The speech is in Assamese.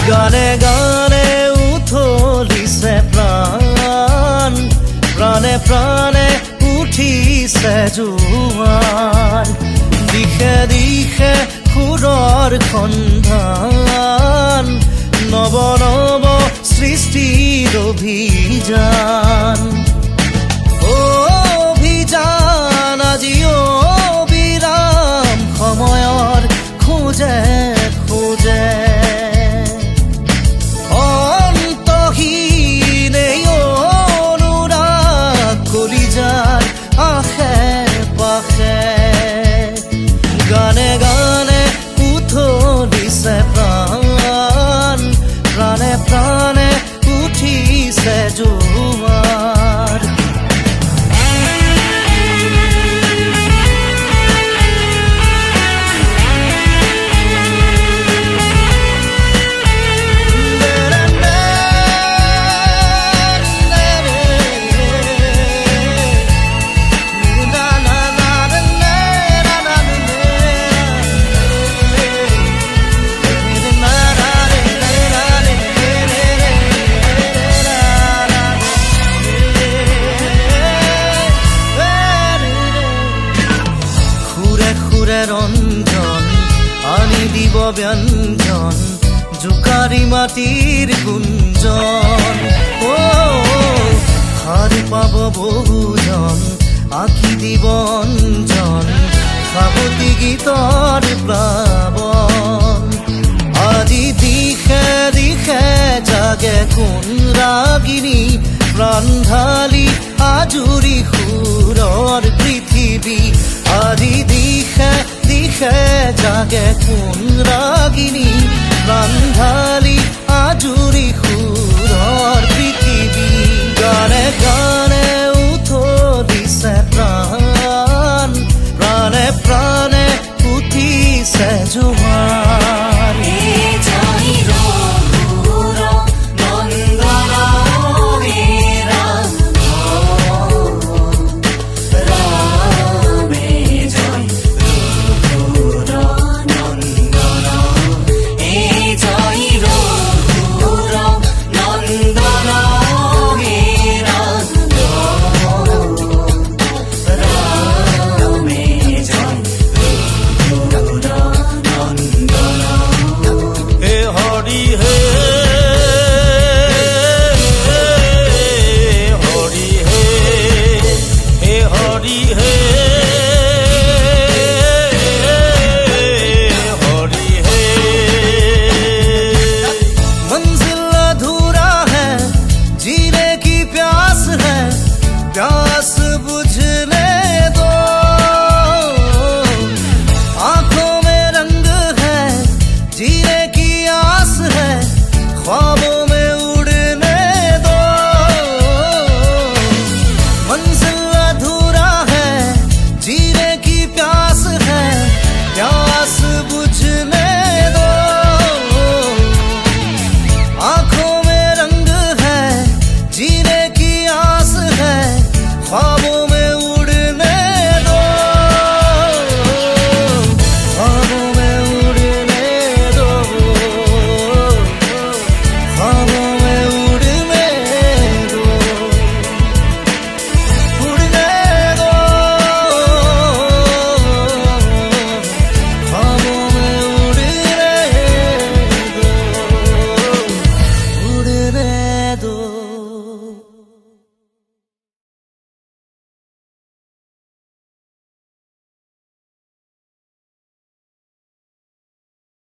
গানে গানে উথলিছে প্ৰাণ, প্ৰাণে প্ৰাণে উঠিছে জোৱাৰ, দিশে দিশে সুৰৰ সন্ধান, নৱ নৱ সৃষ্টিৰ অভিযান। অভিযান আজি অবিৰাম সময়ৰ খোজে খোজে, অন্তহীন এই অনুৰাগ কলিজাৰ আশে পাশে। গানে গানে উথলিছে প্ৰাণ, প্ৰাণে প্ৰাণে উঠিছে জোৱাৰ। ৰঞ্জন আনি দিব ব্যঞ্জন, জোকাৰি মাটিৰ গুঞ্জন। সাৰ পাব বহুজন, আঁকি দিব অঞ্জন, সাৱতি গীতৰ প্লাৱন। আজি দিশে দিশে জাগে কোন ৰাগিনী, প্ৰাণ ঢালি আজুৰি সুৰৰ পৃথিৱী। আজি দিশে দিশে জাগে কোন ৰাগিনী, প্ৰাণ ঢালি